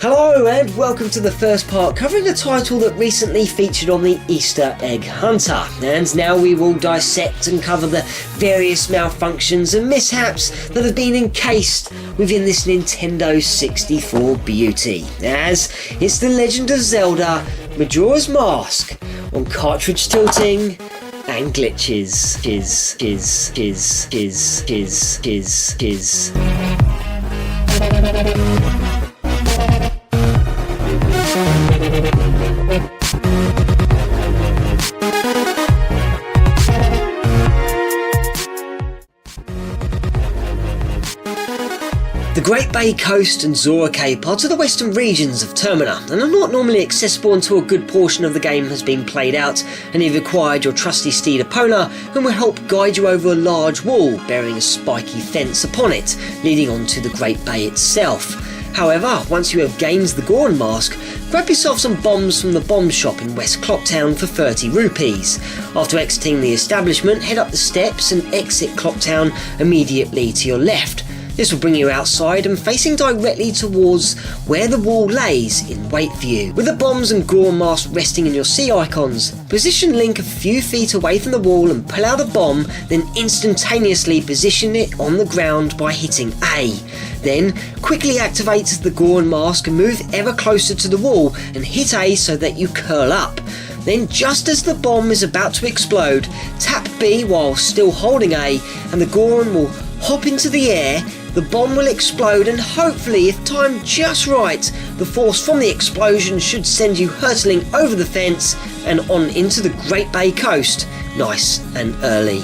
Hello and welcome to the first part covering a title that recently featured on the Easter Egg Hunter, and now we will dissect and cover the various malfunctions and mishaps that have been encased within this Nintendo 64 beauty, as it's the Legend of Zelda Majora's Mask on Cartridge Tilting and glitches. The Great Bay Coast and Zora Cape are to the western regions of Termina and are not normally accessible until a good portion of the game has been played out and you've acquired your trusty steed Epona, who will help guide you over a large wall bearing a spiky fence upon it, leading on to the Great Bay itself. However, once you have gained the Goron Mask, grab yourself some bombs from the bomb shop in West Clocktown for 30 rupees. After exiting the establishment, head up the steps and exit Clocktown immediately to your left. This will bring you outside and facing directly towards where the wall lays in wait for you. With the bombs and Goron Mask resting in your C icons, position Link a few feet away from the wall and pull out a bomb, then instantaneously position it on the ground by hitting A. Then quickly activate the Goron Mask and move ever closer to the wall and hit A so that you curl up. Then just as the bomb is about to explode, tap B while still holding A and the Goron will hop into the air. The bomb will explode and hopefully, if timed just right, the force from the explosion should send you hurtling over the fence and on into the Great Bay Coast, nice and early.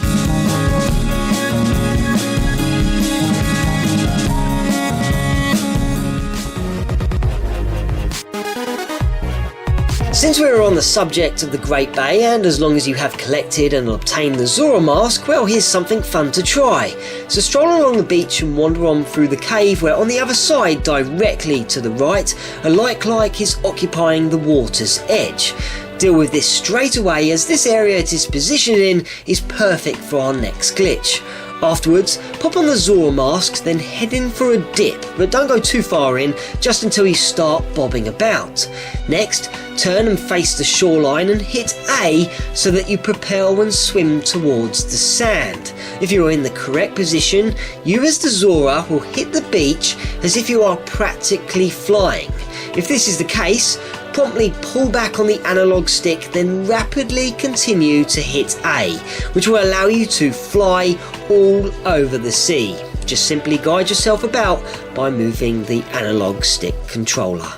Since we are on the subject of the Great Bay, and as long as you have collected and obtained the Zora Mask, well, here's something fun to try. So stroll along the beach and wander on through the cave where on the other side, directly to the right, a like is occupying the water's edge. Deal with this straight away, as this area it is positioned in is perfect for our next glitch. Afterwards, pop on the Zora Mask, then head in for a dip, but don't go too far in, just until you start bobbing about. Next, turn and face the shoreline and hit A so that you propel and swim towards the sand. If you are in the correct position, you as the Zora will hit the beach as if you are practically flying. If this is the case, promptly pull back on the analog stick, then rapidly continue to hit A, which will allow you to fly all over the sea. Just simply guide yourself about by moving the analog stick controller.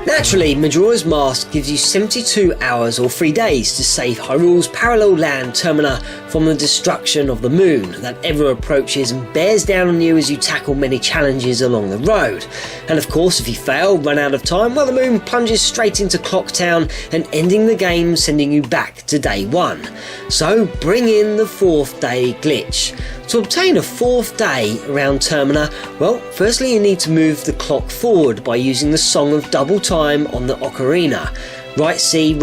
Naturally, Majora's Mask gives you 72 hours or 3 days to save Hyrule's parallel land Termina from the destruction of the moon that ever approaches and bears down on you as you tackle many challenges along the road. And of course, if you fail, run out of time, well, the moon plunges straight into Clocktown and ending the game, sending you back to day 1. So bring in the 4th day glitch. To obtain a 4th day around Termina, well, firstly you need to move the clock forward by using the Song of Double Time on the ocarina. Right C,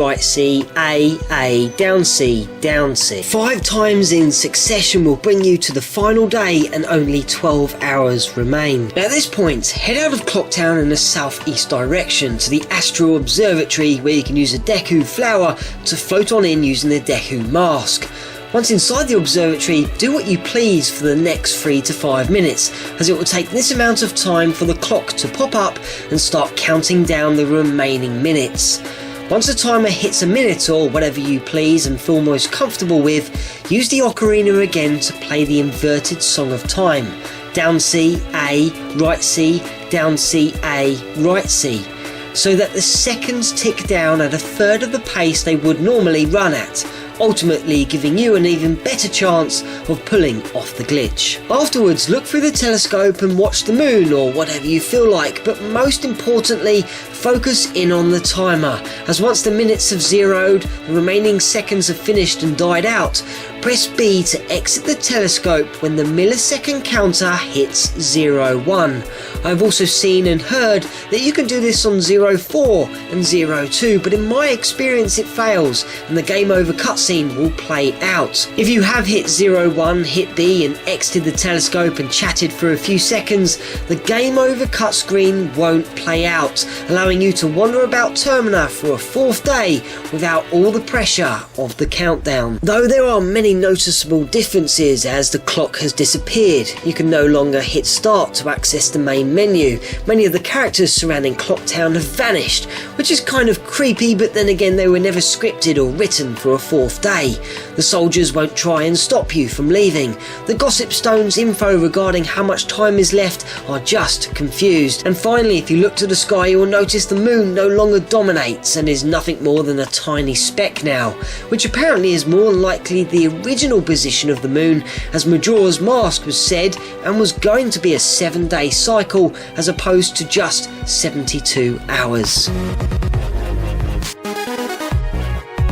A, down C, down C. 5 times in succession will bring you to the final day and only 12 hours remain. Now at this point, head out of Clocktown in a southeast direction to the Astral Observatory, where you can use a Deku flower to float on in using the Deku Mask. Once inside the observatory, do what you please for the next 3 to 5 minutes, as it will take this amount of time for the clock to pop up and start counting down the remaining minutes. Once the timer hits a minute or whatever you please and feel most comfortable with, use the ocarina again to play the inverted Song of Time. Down C, A, right C, down C, A, right C, so that the seconds tick down at a third of the pace they would normally run at, ultimately giving you an even better chance of pulling off the glitch. Afterwards, look through the telescope and watch the moon or whatever you feel like, but most importantly, focus in on the timer, as once the minutes have zeroed, the remaining seconds have finished and died out, Press B to exit the telescope when the millisecond counter hits 01. I've also seen and heard that you can do this on 04 and 02, but in my experience it fails and the game over cutscene will play out. If you have hit 01, hit B and exited the telescope and chatted for a few seconds, the game over cut screen won't play out, allowing you to wander about Termina for a fourth day without all the pressure of the countdown. Though there are many noticeable differences, as the clock has disappeared. You can no longer hit start to access the main menu. Many of the characters surrounding Clocktown have vanished, which is kind of creepy, but then again they were never scripted or written for a fourth day. The soldiers won't try and stop you from leaving. The Gossip Stone's info regarding how much time is left are just confused. And finally, if you look to the sky, you will notice the moon no longer dominates and is nothing more than a tiny speck now, which apparently is more than likely the original position of the moon, as Majora's Mask was said and was going to be a 7-day cycle as opposed to just 72 hours.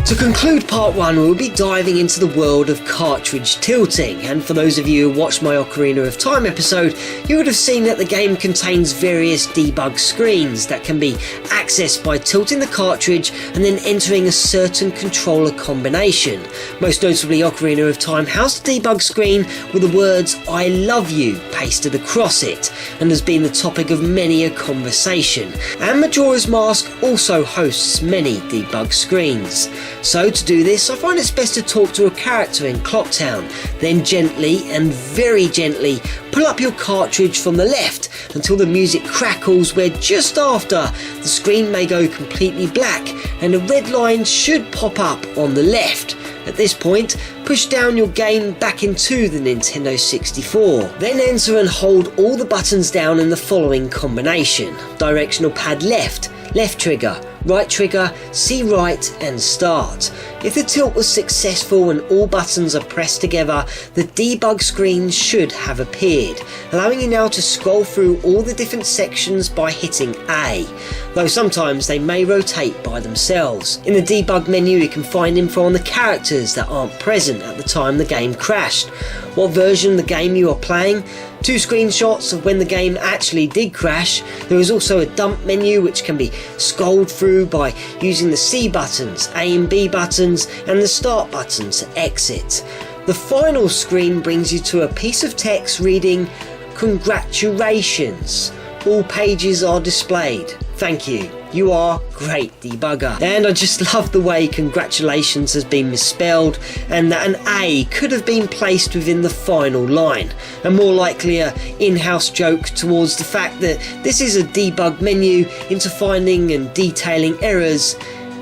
To conclude part 1, we'll be diving into the world of Cartridge Tilting, and for those of you who watched my Ocarina of Time episode, you would have seen that the game contains various debug screens that can be accessed by tilting the cartridge and then entering a certain controller combination. Most notably, Ocarina of Time housed a debug screen with the words "I love you" pasted across it, and has been the topic of many a conversation. And Majora's Mask also hosts many debug screens. So to do this, I find it's best to talk to a character in Clocktown, then gently and very gently pull up your cartridge from the left until the music crackles, where just after the screen may go completely black and a red line should pop up on the left. At this point, push down your game back into the Nintendo 64. Then enter and hold all the buttons down in the following combination: directional pad left, left trigger, right trigger, C right and start. If the tilt was successful and all buttons are pressed together, the debug screen should have appeared, allowing you now to scroll through all the different sections by hitting A, though sometimes they may rotate by themselves. In the debug menu you can find info on the characters that aren't present at the time the game crashed, what version of the game you are playing, 2 screenshots of when the game actually did crash. There is also a dump menu which can be scrolled through by using the C buttons, A and B buttons and the start button to exit. The final screen brings you to a piece of text reading "Congratulations. All pages are displayed. Thank you. You are great debugger." And I just love the way "congratulations" has been misspelled, and that an A could have been placed within the final line, and more likely a in-house joke towards the fact that this is a debug menu into finding and detailing errors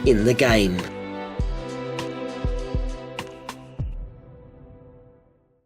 in the game.